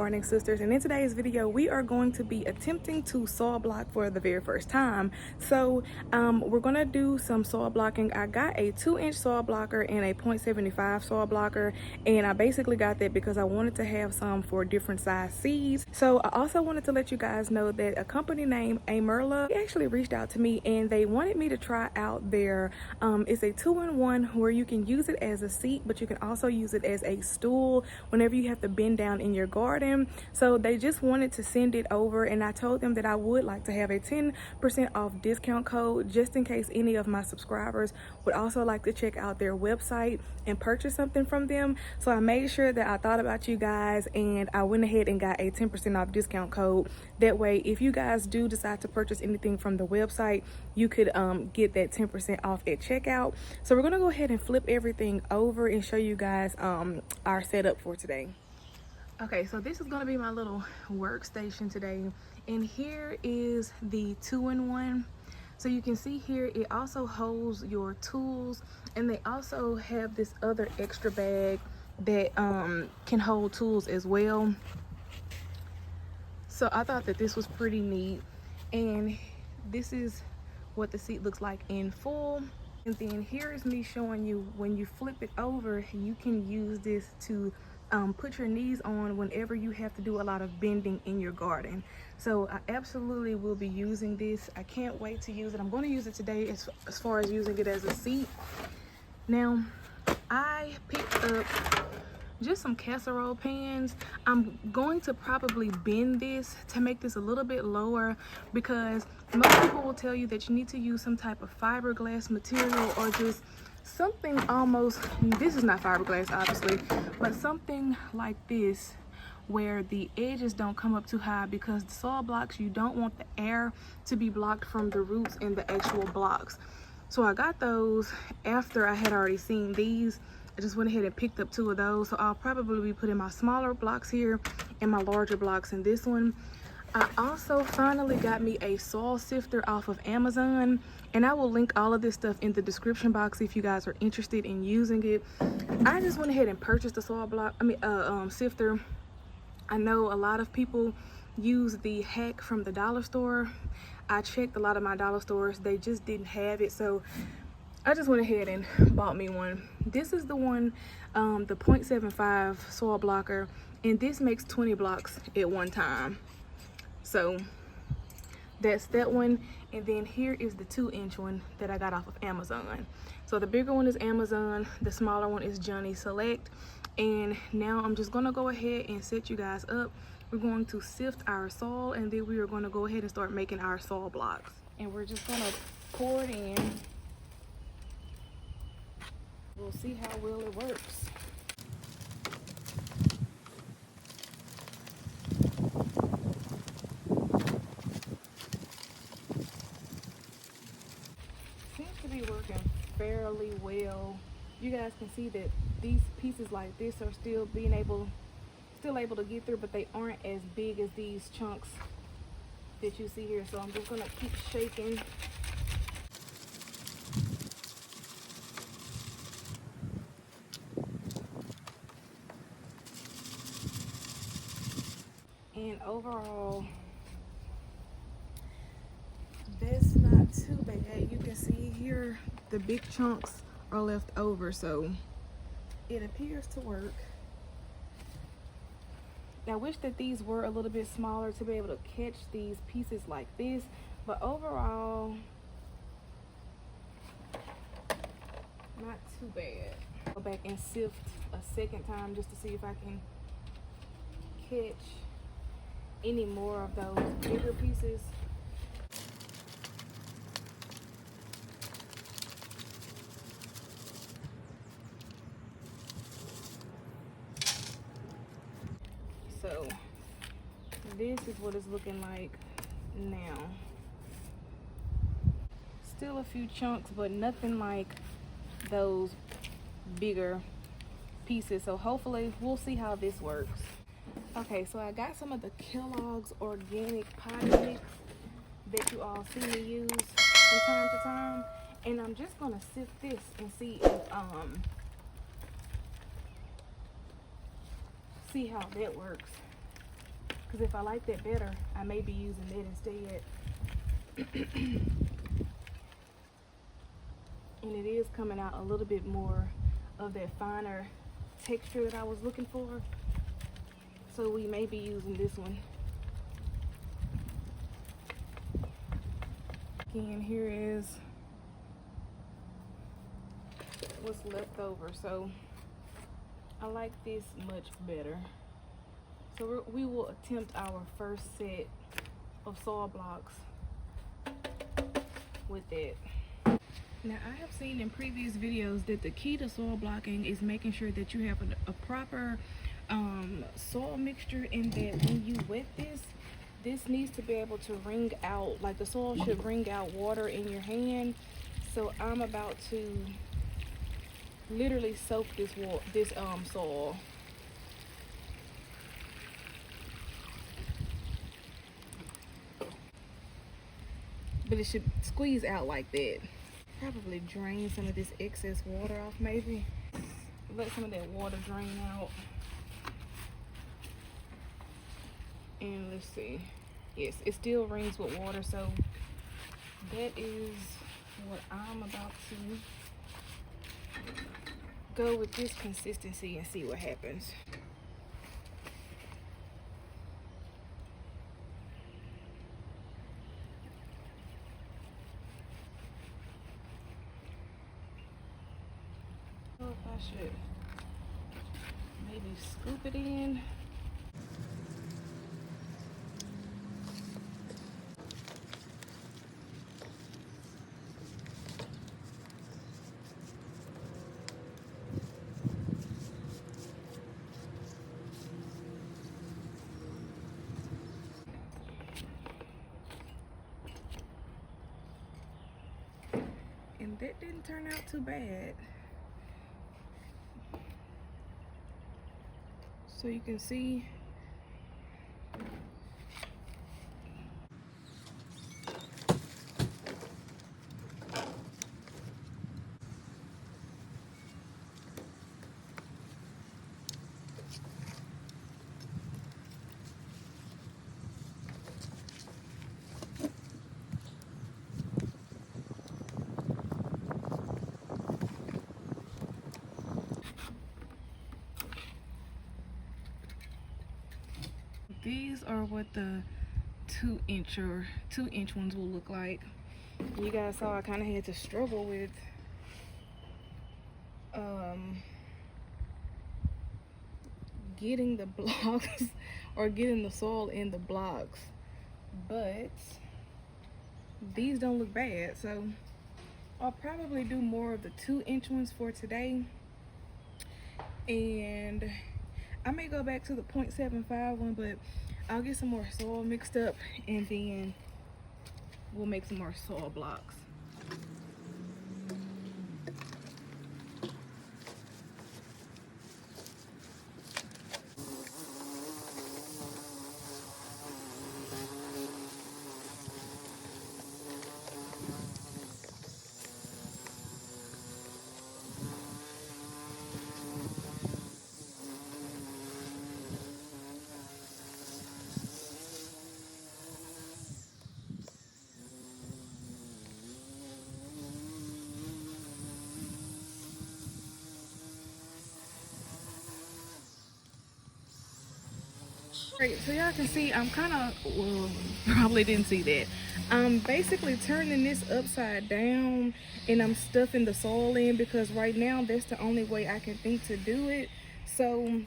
gardening sisters, and in today's video we are going to be attempting to soil block for the very first time. So we're gonna do some soil blocking. I got a 2-inch soil blocker and a 0.75 soil blocker, and I basically got that because I wanted to have some for different size seeds. So I also wanted to let you guys know that a company named Amerla actually reached out to me and they wanted me to try out their it's a 2-in-1 where you can use it as a seat, but you can also use it as a stool whenever you have to bend down in your garden. So they just wanted to send it over, and I told them that I would like to have a 10% off discount code just in case any of my subscribers would also like to check out their website and purchase something from them. So I made sure that I thought about you guys and I went ahead and got a 10% off discount code. That way, if you guys do decide to purchase anything from the website, you could get that 10% off at checkout. So we're gonna go ahead and flip everything over and show you guys our setup for today. Okay, so this is gonna be my little workstation today, and here is the 2-in-1. So you can see here it also holds your tools, and they also have this other extra bag that can hold tools as well. So I thought that this was pretty neat, and this is what the seat looks like in full. And then here is me showing you when you flip it over, you can use this to put your knees on whenever you have to do a lot of bending in your garden. So I absolutely will be using this. I can't wait to use it. I'm going to use it today as far as using it as a seat. Now, I picked up just some casserole pans. I'm going to probably bend this to make this a little bit lower, because most people will tell you that you need to use some type of fiberglass material or just something almost, this is not fiberglass obviously, but something like this where the edges don't come up too high, because the soil blocks, you don't want the air to be blocked from the roots and the actual blocks. So I got those after I had already seen these. I just went ahead and picked up 2 of those. So I'll probably be putting my smaller blocks here and my larger blocks in this one. I also finally got me a soil sifter off of Amazon, and I will link all of this stuff in the description box if you guys are interested in using it. I just went ahead and purchased the soil sifter. I know a lot of people use the hack from the dollar store. I checked a lot of my dollar stores, they just didn't have it, so I just went ahead and bought me one. This is the one, the 0.75 soil blocker, and this makes 20 blocks at one time. So that's that one. And then here is the 2-inch one that I got off of Amazon. So the bigger one is Amazon, the smaller one is Johnny Select. And now I'm just gonna go ahead and set you guys up. We're going to sift our soil, and then we are going to go ahead and start making our soil blocks. And we're just gonna pour it in. We'll see how well it works. Seems to be working fairly well. You guys can see that these pieces like this are still able to get through, but they aren't as big as these chunks that you see here. So I'm just gonna keep shaking. And overall, that's not too bad. You can see here the big chunks are left over, so it appears to work. I wish that these were a little bit smaller to be able to catch these pieces like this, but overall, not too bad. Go back and sift a second time just to see if I can catch any more of those bigger pieces. So this is what it's looking like now. Still a few chunks, but nothing like those bigger pieces. So hopefully we'll see how this works. Okay, so I got some of the Kellogg's organic potting mix that you all see me use from time to time, and I'm just gonna sift this and see if see how that works. because if I like that better, I may be using that instead. And it is coming out a little bit more of that finer texture that I was looking for. So we may be using this one. Again, here is what's left over. So I like this much better. So we will attempt our first set of soil blocks with that. Now, I have seen in previous videos that the key to soil blocking is making sure that you have a proper soil mixture, and that when you wet this needs to be able to wring out, like the soil should wring out water in your hand. So I'm about to literally soak this soil. But it should squeeze out like that. Probably drain some of this excess water off, maybe. Let some of that water drain out. And let's see. Yes, it still rings with water, so that is what I'm about to go with this consistency and see what happens. I should maybe scoop it in. And that didn't turn out too bad. So you can see these are what the 2-inch ones will look like. You guys saw I kind of had to struggle with getting the blocks or getting the soil in the blocks, but these don't look bad. So I'll probably do more of the 2-inch ones for today, and I may go back to the 0.75 one, but I'll get some more soil mixed up and then we'll make some more soil blocks. Right, so y'all can see I'm kind of, well, probably didn't see that. I'm basically turning this upside down and I'm stuffing the soil in, because right now that's the only way I can think to do it. So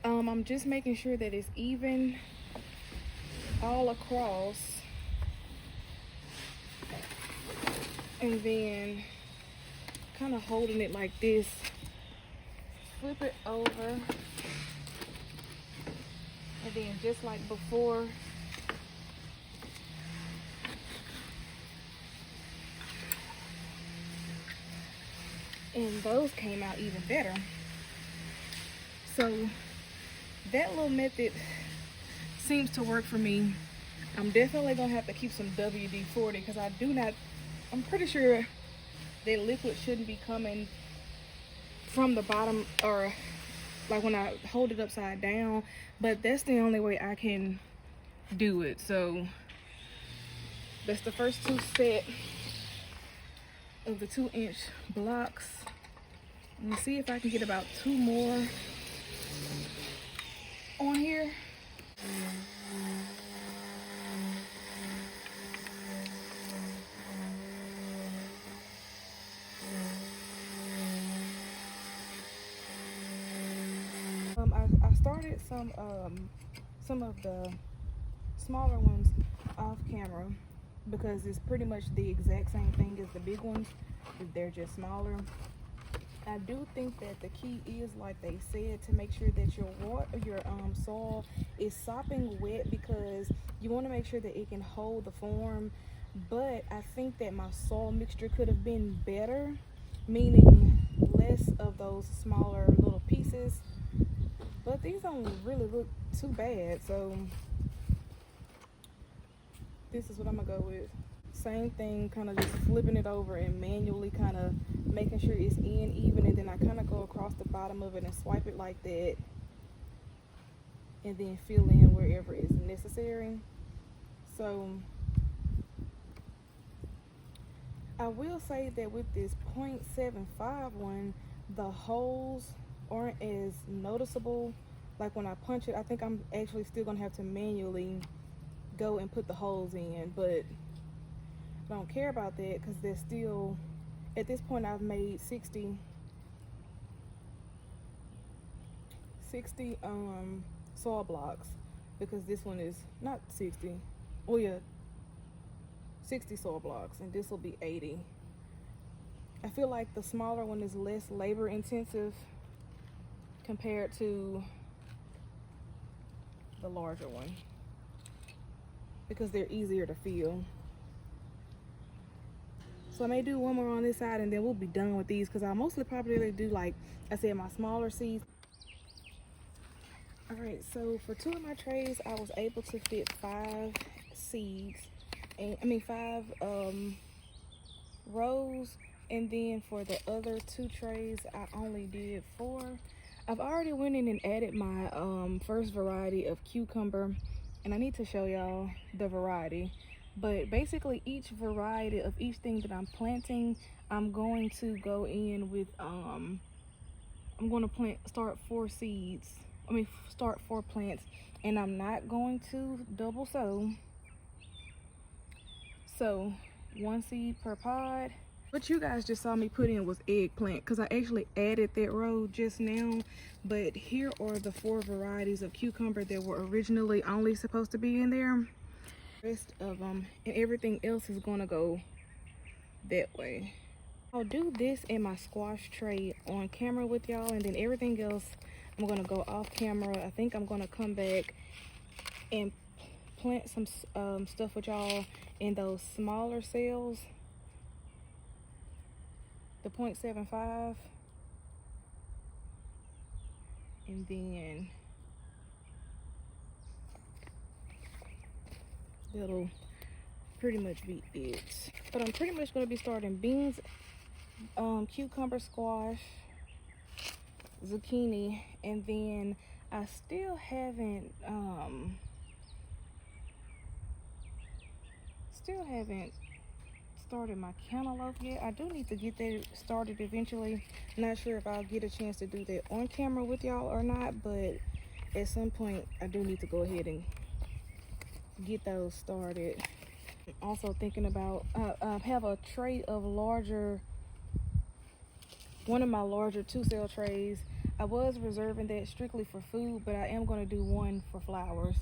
I'm just making sure that it's even all across, and then kind of holding it like this, flip it over. And then just like before, and those came out even better. So that little method seems to work for me. I'm definitely gonna have to keep some WD-40, because I'm pretty sure that liquid shouldn't be coming from the bottom or like when I hold it upside down, but that's the only way I can do it. So that's the first two set of the 2-inch blocks. Let me see if I can get about 2 more on here. I started some of the smaller ones off camera because it's pretty much the exact same thing as the big ones. They're just smaller. I do think that the key is, like they said, to make sure that your soil is sopping wet, because you want to make sure that it can hold the form. But I think that my soil mixture could have been better, meaning less of those smaller little pieces. But these don't really look too bad, so this is what I'm gonna go with. Same thing, kind of just flipping it over and manually kind of making sure it's in even, and then I kind of go across the bottom of it and swipe it like that, and then fill in wherever is necessary. So I will say that with this 0.75 one, the holes aren't as noticeable. Like when I punch it, I think I'm actually still gonna have to manually go and put the holes in, but I don't care about that because they're still, at this point I've made 60 soil blocks, because this one is not 60. Oh yeah, 60 soil blocks, and this will be 80. I feel like the smaller one is less labor intensive compared to the larger one, because they're easier to fill. So I may do one more on this side and then we'll be done with these, because I mostly probably do, like I said, my smaller seeds. All right, so for 2 of my trays, I was able to fit 5 seeds, and 5 rows. And then for the other 2 trays, I only did 4. I've already went in and added my first variety of cucumber, and I need to show y'all the variety. But basically each variety of each thing that I'm planting, I'm going to go in with I'm going to start 4 seeds. Start 4 plants, and I'm not going to double sow. So 1 seed per pod. What you guys just saw me put in was eggplant, because I actually added that row just now. But here are the 4 varieties of cucumber that were originally only supposed to be in there. The rest of them and everything else is going to go that way. I'll do this in my squash tray on camera with y'all, and then everything else I'm going to go off camera. I think I'm going to come back and plant some stuff with y'all in those smaller cells, the 0.75, and then that'll pretty much be it. But I'm pretty much going to be starting beans, cucumber, squash, zucchini, and then I still haven't started my cantaloupe yet. I do need to get that started eventually. Not sure if I'll get a chance to do that on camera with y'all or not, but at some point I do need to go ahead and get those started. I'm also thinking about I have a tray of one of my larger 2-cell trays. I was reserving that strictly for food, but I am going to do one for flowers.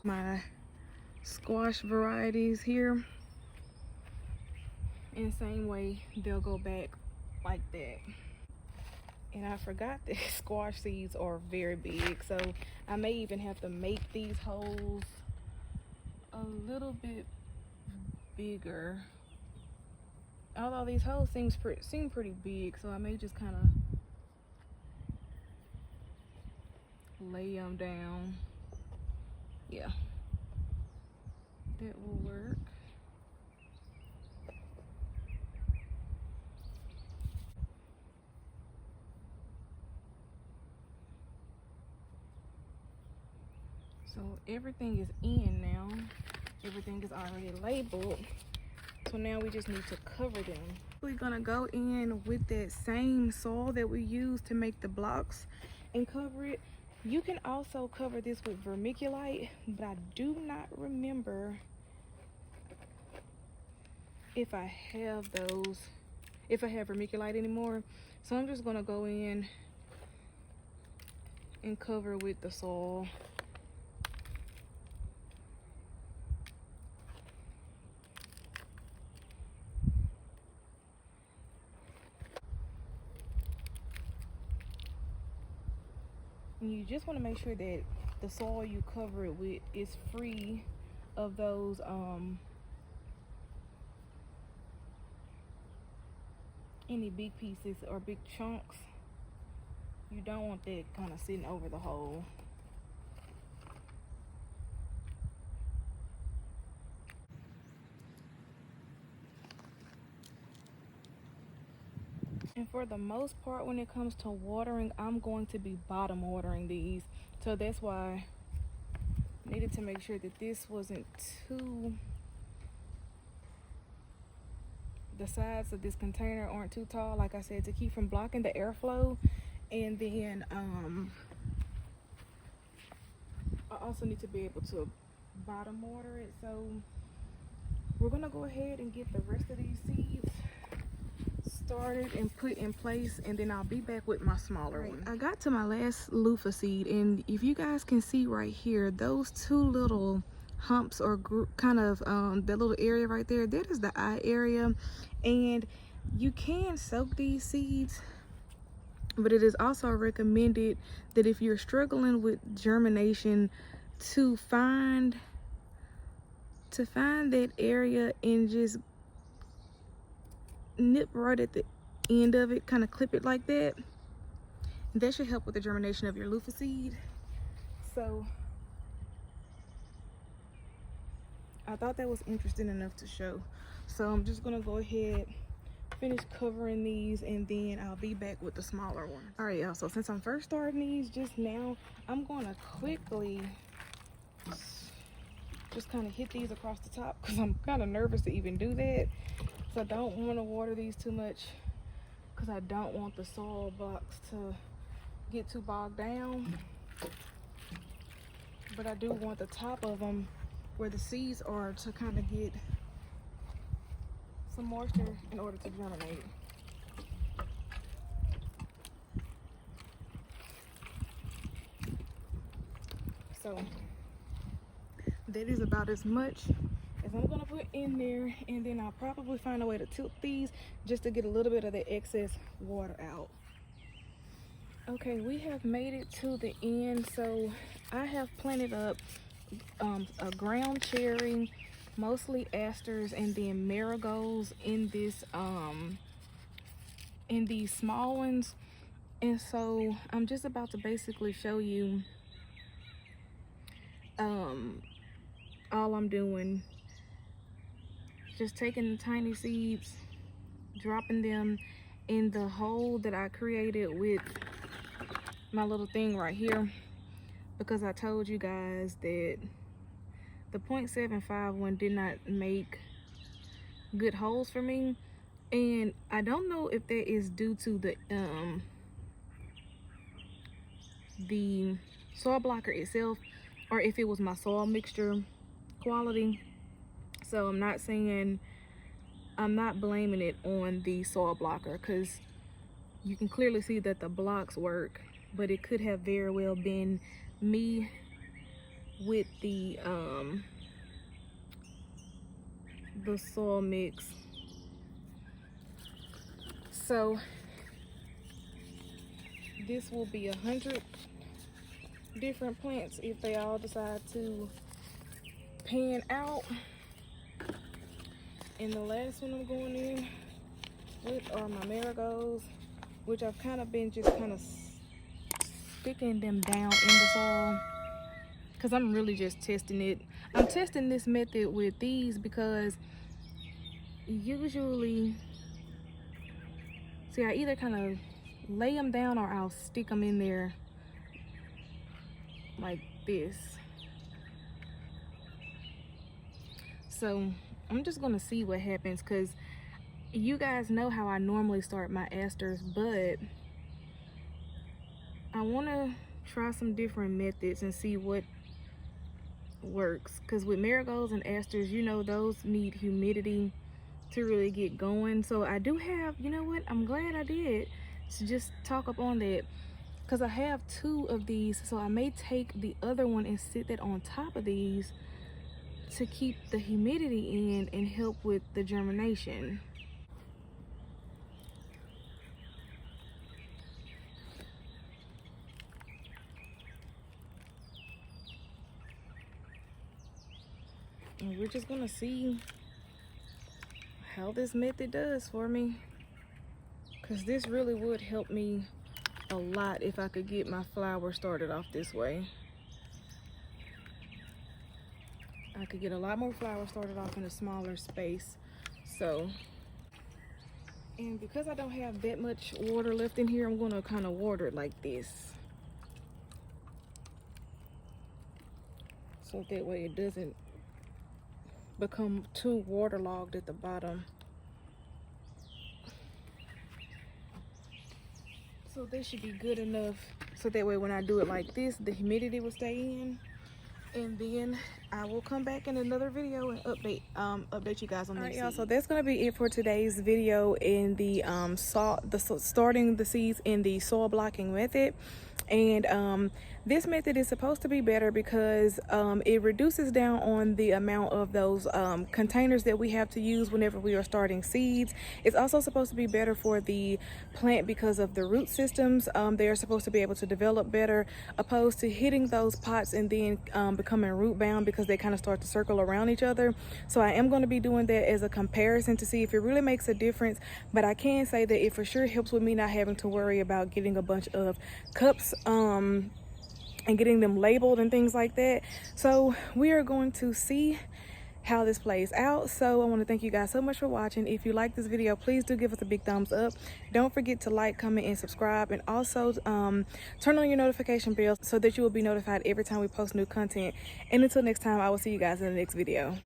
My squash varieties here, in the same way they'll go back like that. And I forgot that squash seeds are very big, so I may even have to make these holes a little bit bigger. Although these holes seem pretty big, so I may just kind of lay them down. Yeah, that will work. So everything is in now. Everything is already labeled. So now we just need to cover them. We're gonna go in with that same soil that we used to make the blocks and cover it. You can also cover this with vermiculite, but I do not remember if I have vermiculite anymore. So I'm just gonna go in and cover with the soil. And you just want to make sure that the soil you cover it with is free of those any big pieces or big chunks. You don't want that kind of sitting over the hole. And for the most part, when it comes to watering, I'm going to be bottom watering these. So that's why I needed to make sure that this wasn't too, the sides of this container aren't too tall, like I said, to keep from blocking the airflow. And then I also need to be able to bottom water it. So we're gonna go ahead and get the rest of these seeds started and put in place, and then I'll be back with my smaller one. I got to my last loofah seed, and if you guys can see right here, those two little humps or kind of that little area right there, that is the eye area. And you can soak these seeds, but it is also recommended that if you're struggling with germination, to find that area and just nip right at the end of it, kind of clip it like that. That should help with the germination of your loofah seed. So I thought that was interesting enough to show. So I'm just gonna go ahead, finish covering these, and then I'll be back with the smaller one. All right, y'all, so since I'm first starting these just now, I'm gonna quickly just kind of hit these across the top because I'm kind of nervous to even do that. So I don't want to water these too much because I don't want the soil blocks to get too bogged down. But I do want the top of them where the seeds are to kind of get some moisture in order to germinate. So that is about as much as I'm gonna put in there, and then I'll probably find a way to tilt these just to get a little bit of the excess water out. Okay, we have made it to the end. So I have planted up a ground cherry, mostly asters, and then marigolds in this in these small ones. And so I'm just about to basically show you all I'm doing, just taking the tiny seeds, dropping them in the hole that I created with my little thing right here, because I told you guys that the 0.75 one did not make good holes for me. And I don't know if that is due to the soil blocker itself, or if it was my soil mixture quality. So I'm not blaming it on the soil blocker, because you can clearly see that the blocks work, but it could have very well been me with the soil mix. So this will be 100 different plants if they all decide to pan out. And the last one I'm going in with are my marigolds, which I've kind of been just kind of sticking them down in the soil because I'm really just testing it. I'm testing this method with these because usually, see, I either kind of lay them down or I'll stick them in there like this. So I'm just gonna see what happens, because you guys know how I normally start my asters, but I want to try some different methods and see what works, because with marigolds and asters, you know, those need humidity to really get going. So I do have, you know what, I'm glad I did to just talk up on that, because I have 2 of these, so I may take the other one and sit that on top of these to keep the humidity in and help with the germination. And we're just gonna see how this method does for me, because this really would help me a lot if I could get my flower started off this way. I could get a lot more flowers started off in a smaller space. So, and because I don't have that much water left in here, I'm gonna kind of water it like this, so that way it doesn't become too waterlogged at the bottom. So this should be good enough, so that way when I do it like this, the humidity will stay in. And then I will come back in another video and update you guys on these. All right, y'all, so that's gonna be it for today's video in the starting the seeds in the soil blocking method. And this method is supposed to be better because it reduces down on the amount of those containers that we have to use whenever we are starting seeds. It's also supposed to be better for the plant because of the root systems. They are supposed to be able to develop better, opposed to hitting those pots and then becoming root bound, because they kind of start to circle around each other. So I am going to be doing that as a comparison to see if it really makes a difference. But I can say that it for sure helps with me not having to worry about getting a bunch of cups and getting them labeled and things like that. So we are going to see how this plays out. So I want to thank you guys so much for watching. If you like this video, please do give us a big thumbs up. Don't forget to like, comment, and subscribe, and also turn on your notification bell so that you will be notified every time we post new content. And until next time, I will see you guys in the next video.